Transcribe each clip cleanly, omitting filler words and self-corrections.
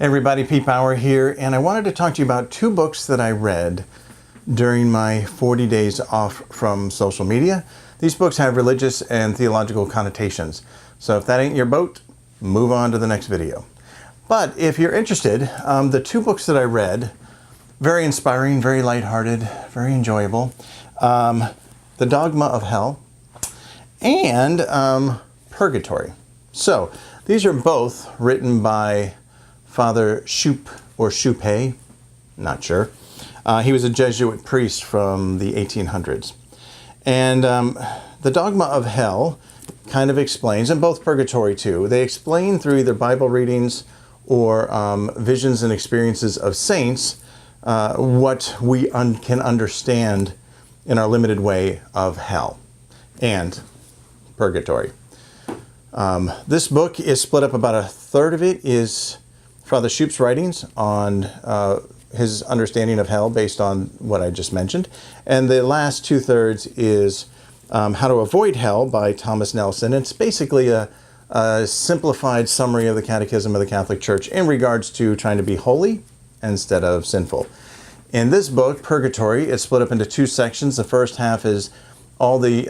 Everybody, Pete Bauer here, and I wanted to talk to you about two books that I read during my 40 days off from social media. These books have religious and theological connotations, so if that ain't your boat, move on to the next video. But if you're interested, the two books that I read, very inspiring, very lighthearted, very enjoyable. The Dogma of Hell and Purgatory. So these are both written by Father Shoupee, not sure. He was a Jesuit priest from the 1800s. And the Dogma of Hell kind of explains, and both Purgatory too, they explain through either Bible readings or visions and experiences of saints what we can understand in our limited way of hell and purgatory. This book is split up. About a third of it is Father Shoupee's writings on his understanding of hell based on what I just mentioned. And the last 2/3 is How to Avoid Hell by Thomas Nelson. It's basically a simplified summary of the Catechism of the Catholic Church in regards to trying to be holy instead of sinful. In this book, Purgatory, it's split up into two sections. The first half is all the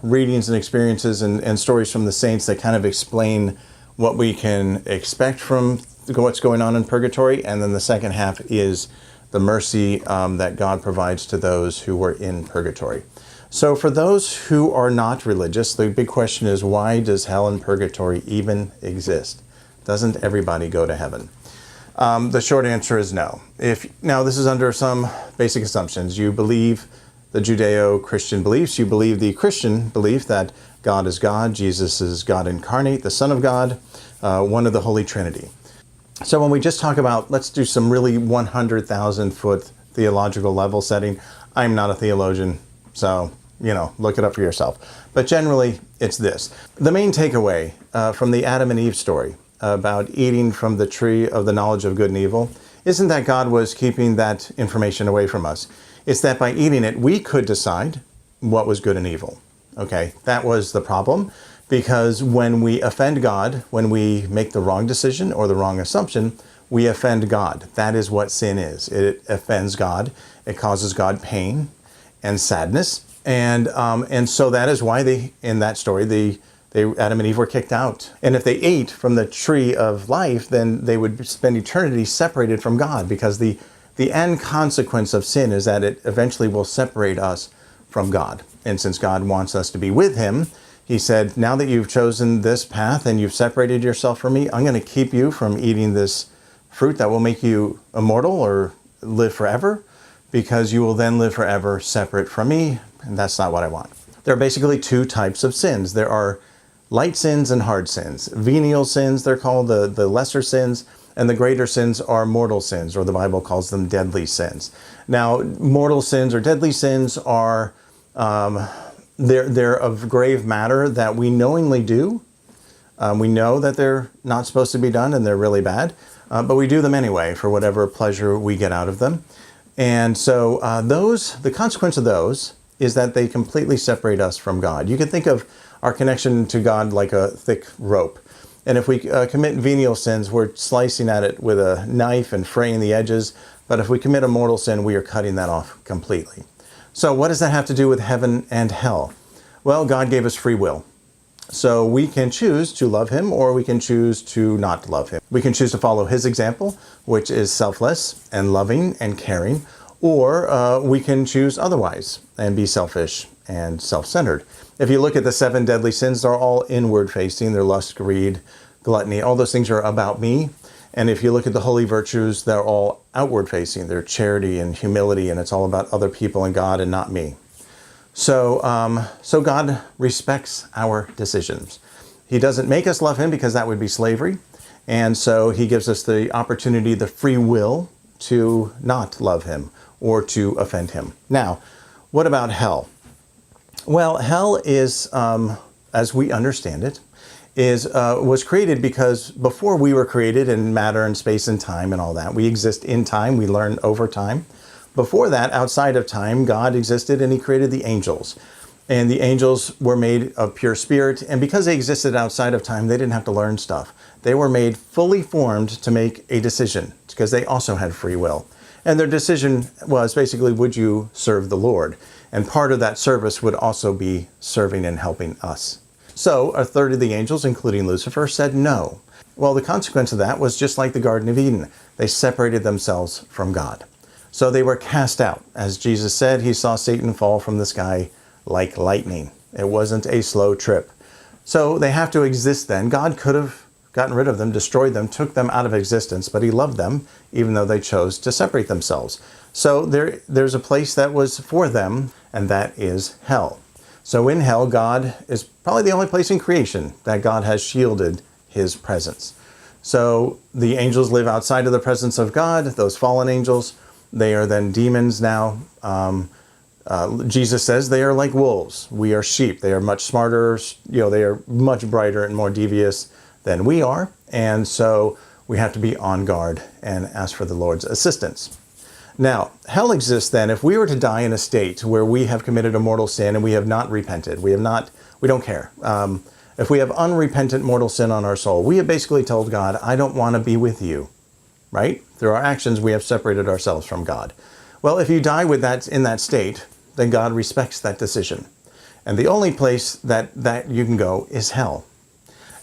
readings and experiences and stories from the saints that kind of explain what we can expect from what's going on in purgatory. And then the second half is the mercy that God provides to those who were in purgatory. So for those who are not religious, the big question is, why does hell and purgatory even exist? Doesn't everybody go to heaven? The short answer is no. Now, this is under some basic assumptions. You believe the Judeo-Christian beliefs. You believe the Christian belief that God is God, Jesus is God incarnate, the Son of God, one of the Holy Trinity. So when we just talk about, let's do some really 100,000-foot theological level setting. I'm not a theologian, so, look it up for yourself. But generally, it's this. The main takeaway from the Adam and Eve story about eating from the tree of the knowledge of good and evil isn't that God was keeping that information away from us. It's that by eating it, we could decide what was good and evil. Okay, that was the problem, because when we offend God, when we make the wrong decision or the wrong assumption, we offend God. That is what sin is. It offends God. It causes God pain and sadness. And so that is why in that story, Adam and Eve were kicked out. And if they ate from the tree of life, then they would spend eternity separated from God, because the end consequence of sin is that it eventually will separate us from God. And since God wants us to be with him, he said, now that you've chosen this path and you've separated yourself from me, I'm going to keep you from eating this fruit that will make you immortal or live forever, because you will then live forever separate from me. And that's not what I want. There are basically two types of sins. There are light sins and hard sins. Venial sins, they're called the lesser sins, and the greater sins are mortal sins, or the Bible calls them deadly sins. Now, mortal sins or deadly sins are, they're of grave matter that we knowingly do. We know that they're not supposed to be done and they're really bad, but we do them anyway for whatever pleasure we get out of them. And so the consequence of those is that they completely separate us from God. You can think of our connection to God like a thick rope. And if we commit venial sins, we're slicing at it with a knife and fraying the edges. But if we commit a mortal sin, we are cutting that off completely. So what does that have to do with heaven and hell? Well, God gave us free will. So we can choose to love him, or we can choose to not love him. We can choose to follow his example, which is selfless and loving and caring, or we can choose otherwise and be selfish and self-centered. If you look at the 7 deadly sins, they're all inward-facing. They're lust, greed, gluttony. All those things are about me. And if you look at the holy virtues, they're all outward-facing. They're charity and humility, and it's all about other people and God and not me. So God respects our decisions. He doesn't make us love him, because that would be slavery. And so he gives us the opportunity, the free will, to not love him or to offend him. Now, what about hell? Well, hell is, as we understand it, was created because before we were created in matter and space and time and all that, we exist in time, we learn over time. Before that, outside of time, God existed and he created the angels. And the angels were made of pure spirit. And because they existed outside of time, they didn't have to learn stuff. They were made fully formed to make a decision because they also had free will. And their decision was basically, would you serve the Lord? And part of that service would also be serving and helping us. So a third of the angels, including Lucifer, said no. Well, the consequence of that was just like the Garden of Eden. They separated themselves from God. So they were cast out. As Jesus said, he saw Satan fall from the sky like lightning. It wasn't a slow trip. So they have to exist then. God could have gotten rid of them, destroyed them, took them out of existence, but he loved them, even though they chose to separate themselves. So there's a place that was for them, and that is hell. So in hell, God is probably the only place in creation that God has shielded his presence. So the angels live outside of the presence of God, those fallen angels. They are then demons now. Jesus says they are like wolves. We are sheep. They are much smarter, they are much brighter and more devious than we are. And so we have to be on guard and ask for the Lord's assistance. Now, hell exists then if we were to die in a state where we have committed a mortal sin and we have not repented. We don't care. If we have unrepentant mortal sin on our soul, we have basically told God, I don't want to be with you, right? Through our actions, we have separated ourselves from God. Well, if you die with that in that state, then God respects that decision. And the only place that you can go is hell.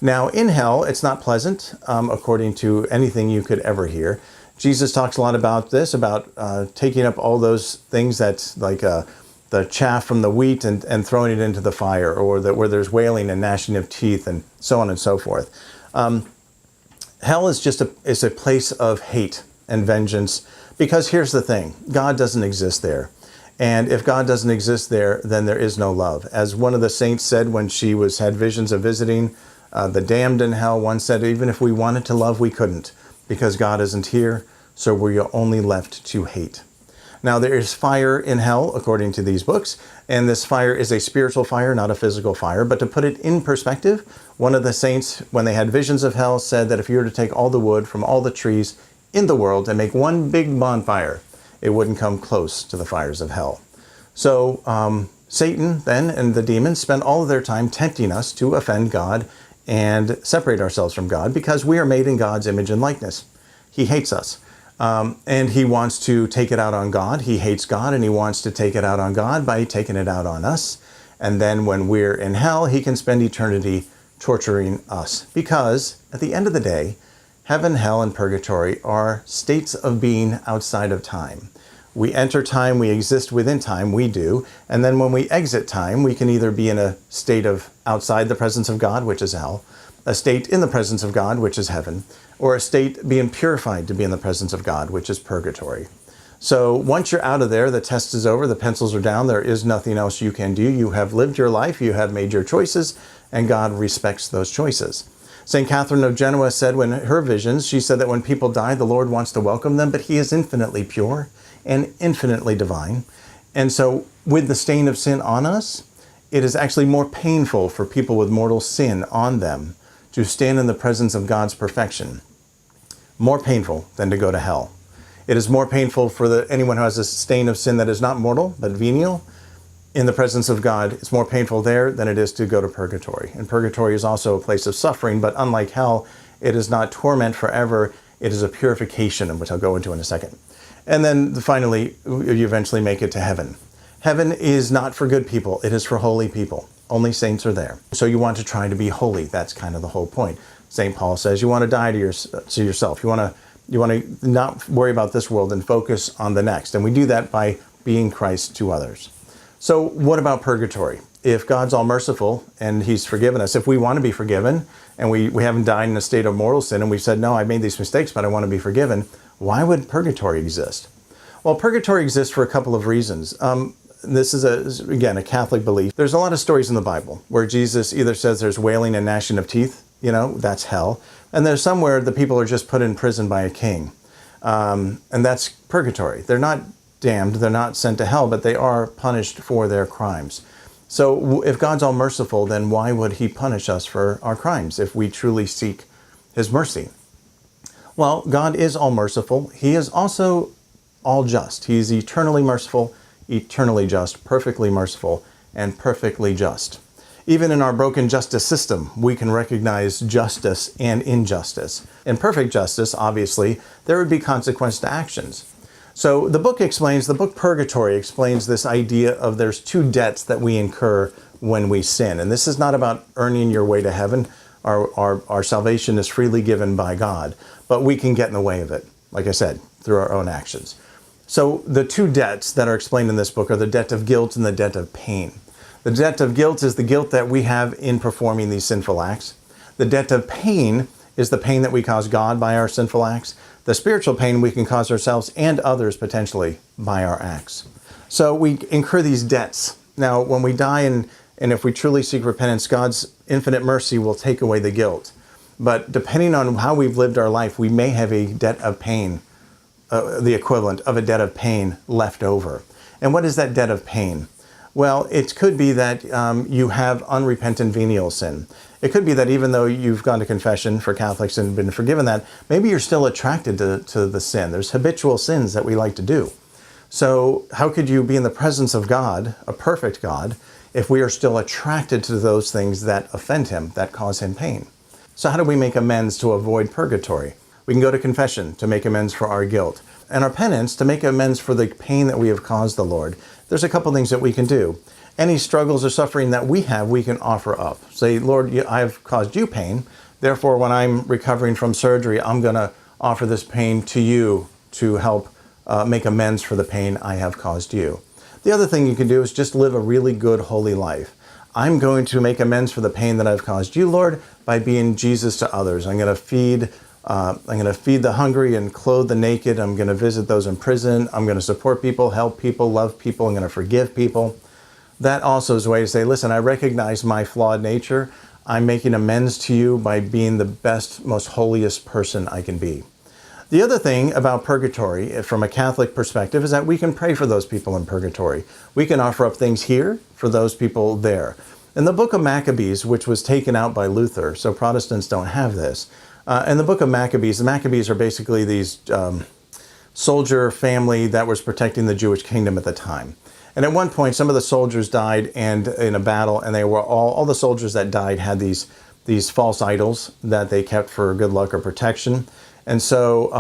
Now, in hell, it's not pleasant, according to anything you could ever hear. Jesus talks a lot about this, about taking up all those things that's like the chaff from the wheat and throwing it into the fire, or where there's wailing and gnashing of teeth and so on and so forth. Hell is just a place of hate and vengeance, because here's the thing, God doesn't exist there. And if God doesn't exist there, then there is no love. As one of the saints said when she had visions of visiting the damned in hell, one said, even if we wanted to love, we couldn't, because God isn't here, so we're only left to hate. Now, there is fire in hell, according to these books, and this fire is a spiritual fire, not a physical fire. But to put it in perspective, one of the saints, when they had visions of hell, said that if you were to take all the wood from all the trees in the world and make one big bonfire, it wouldn't come close to the fires of hell. So Satan then and the demons spend all of their time tempting us to offend God and separate ourselves from God, because we are made in God's image and likeness. He hates us. And he wants to take it out on God. He hates God, and he wants to take it out on God by taking it out on us. And then when we're in hell, he can spend eternity torturing us. Because at the end of the day, heaven, hell, and purgatory are states of being outside of time. We enter time, we exist within time, we do. And then when we exit time, we can either be in a state of outside the presence of God, which is hell, a state in the presence of God, which is heaven, or a state being purified to be in the presence of God, which is purgatory. So once you're out of there, the test is over, the pencils are down, there is nothing else you can do. You have lived your life, you have made your choices, and God respects those choices. St. Catherine of Genoa said when her visions, she said that when people die, the Lord wants to welcome them, but he is infinitely pure and infinitely divine. And so with the stain of sin on us, it is actually more painful for people with mortal sin on them to stand in the presence of God's perfection. More painful than to go to hell. It is more painful for anyone who has a stain of sin that is not mortal, but venial, in the presence of God. It's more painful there than it is to go to purgatory. And purgatory is also a place of suffering, but unlike hell, it is not torment forever. It is a purification, which I'll go into in a second. And then finally, you eventually make it to heaven. Heaven is not for good people. It is for holy people. Only saints are there. So you want to try to be holy. That's kind of the whole point. St. Paul says you want to die to yourself. You want to not worry about this world and focus on the next. And we do that by being Christ to others. So what about purgatory? If God's all merciful and he's forgiven us, if we want to be forgiven and we haven't died in a state of mortal sin and we've said, no, I made these mistakes, but I want to be forgiven, why would purgatory exist? Well, purgatory exists for a couple of reasons. This is, again, a Catholic belief. There's a lot of stories in the Bible where Jesus either says there's wailing and gnashing of teeth, that's hell. And there's somewhere the people are just put in prison by a king. And that's purgatory. They're not damned, they're not sent to hell, but they are punished for their crimes. So if God's all merciful, then why would he punish us for our crimes if we truly seek his mercy? Well, God is all merciful. He is also all just. He is eternally merciful, eternally just, perfectly merciful, and perfectly just. Even in our broken justice system, we can recognize justice and injustice. In perfect justice, obviously, there would be consequence to actions. So the book Purgatory explains this idea of there's two debts that we incur when we sin. And this is not about earning your way to heaven. Our salvation is freely given by God, but we can get in the way of it, like I said, through our own actions. So the two debts that are explained in this book are the debt of guilt and the debt of pain. The debt of guilt is the guilt that we have in performing these sinful acts. The debt of pain is the pain that we cause God by our sinful acts. The spiritual pain we can cause ourselves and others potentially by our acts. So we incur these debts. Now, when we die and if we truly seek repentance, God's infinite mercy will take away the guilt. But depending on how we've lived our life, we may have a debt of pain, the equivalent of a debt of pain left over. And what is that debt of pain? Well, it could be that you have unrepentant venial sin. It could be that even though you've gone to confession for Catholics and been forgiven that, maybe you're still attracted to the sin. There's habitual sins that we like to do. So how could you be in the presence of God, a perfect God, if we are still attracted to those things that offend him, that cause him pain? So how do we make amends to avoid purgatory? We can go to confession to make amends for our guilt. And our penance to make amends for the pain that we have caused the Lord. There's a couple things that we can do. Any struggles or suffering that we have, we can offer up. Say, Lord, I've caused you pain. Therefore, when I'm recovering from surgery, I'm going to offer this pain to you to help make amends for the pain I have caused you. The other thing you can do is just live a really good, holy life. I'm going to make amends for the pain that I've caused you, Lord, by being Jesus to others. I'm going to feed the hungry and clothe the naked. I'm going to visit those in prison. I'm going to support people, help people, love people. I'm going to forgive people. That also is a way to say, listen, I recognize my flawed nature. I'm making amends to you by being the best, most holiest person I can be. The other thing about purgatory, from a Catholic perspective, is that we can pray for those people in purgatory. We can offer up things here for those people there. In the book of Maccabees, which was taken out by Luther, so Protestants don't have this, in the book of Maccabees, the Maccabees are basically these soldier family that was protecting the Jewish kingdom at the time. And at one point, some of the soldiers died and in a battle, and they were all the soldiers that died had these false idols that they kept for good luck or protection. And so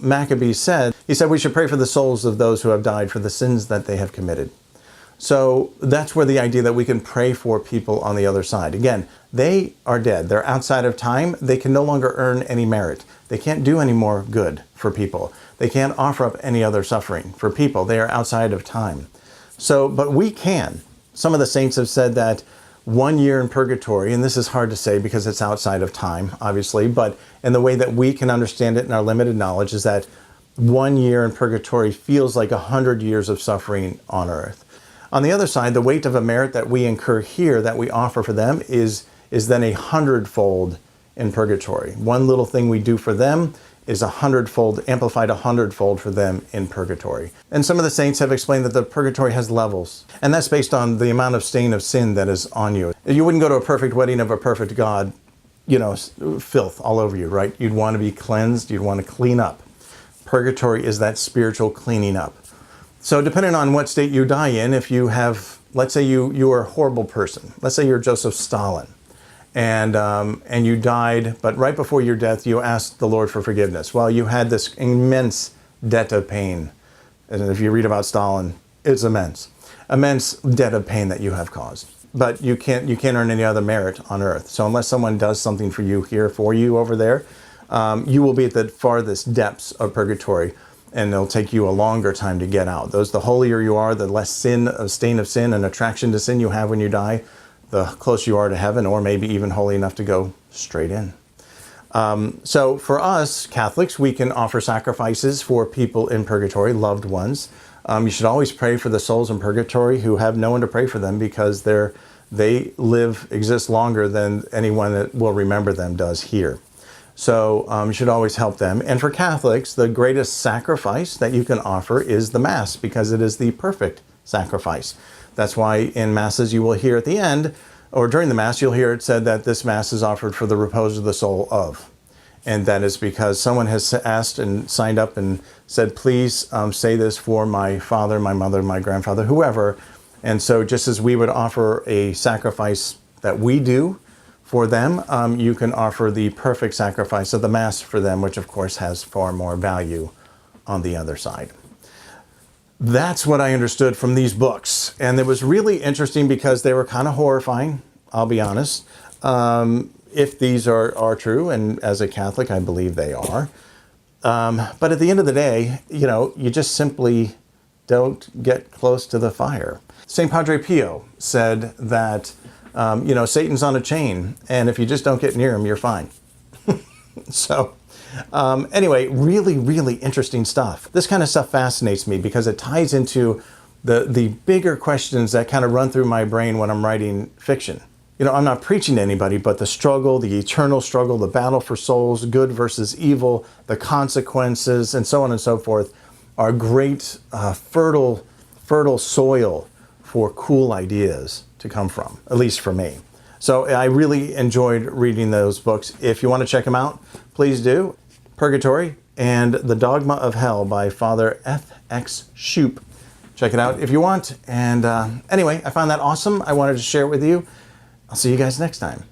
Maccabees said, we should pray for the souls of those who have died for the sins that they have committed. So that's where the idea that we can pray for people on the other side. Again, they are dead. They're outside of time. They can no longer earn any merit. They can't do any more good for people. They can't offer up any other suffering for people. They are outside of time. So, but we can. Some of the saints have said that 1 year in purgatory, and this is hard to say because it's outside of time, obviously, but in the way that we can understand it in our limited knowledge is that 1 year in purgatory feels like 100 years of suffering on earth. On the other side, the weight of a merit that we incur here that we offer for them is then 100-fold in purgatory. One little thing we do for them is 100-fold, amplified 100-fold for them in purgatory. And some of the saints have explained that the purgatory has levels, and that's based on the amount of stain of sin that is on you. You wouldn't go to a perfect wedding of a perfect God, filth all over you, right? You'd want to be cleansed, you'd want to clean up. Purgatory is that spiritual cleaning up. So depending on what state you die in, if you have, let's say you are a horrible person. Let's say you're Joseph Stalin. And you died, but right before your death, you asked the Lord for forgiveness. Well, you had this immense debt of pain. And if you read about Stalin, it's immense debt of pain that you have caused. But you can't earn any other merit on earth. So unless someone does something for you here, for you over there, you will be at the farthest depths of purgatory, and it'll take you a longer time to get out. The holier you are, the less stain of sin and attraction to sin you have when you die, the closer you are to heaven, or maybe even holy enough to go straight in. So for us Catholics, we can offer sacrifices for people in purgatory, loved ones. You should always pray for the souls in purgatory who have no one to pray for them because they exist longer than anyone that will remember them does here. So you should always help them. And for Catholics, the greatest sacrifice that you can offer is the Mass because it is the perfect sacrifice. That's why in Masses you will hear at the end, or during the Mass, you'll hear it said that this Mass is offered for the repose of the soul of. And that is because someone has asked and signed up and said, please say this for my father, my mother, my grandfather, whoever, And so just as we would offer a sacrifice that we do for them, you can offer the perfect sacrifice of the Mass for them, which of course has far more value on the other side. That's what I understood from these books. And it was really interesting because they were kind of horrifying, I'll be honest. If these are true, and as a Catholic, I believe they are. But at the end of the day, you just simply don't get close to the fire. St. Padre Pio said that, Satan's on a chain, and if you just don't get near him, you're fine. So anyway, really, really interesting stuff. This kind of stuff fascinates me because it ties into the bigger questions that kind of run through my brain when I'm writing fiction. I'm not preaching to anybody, but the struggle, the eternal struggle, the battle for souls, good versus evil, the consequences, and so on and so forth are great, fertile soil for cool ideas to come from, at least for me. So I really enjoyed reading those books. If you want to check them out, please do. Purgatory and The Dogma of Hell by Father F.X. Shoupee. Check it out if you want. And anyway, I found that awesome. I wanted to share it with you. I'll see you guys next time.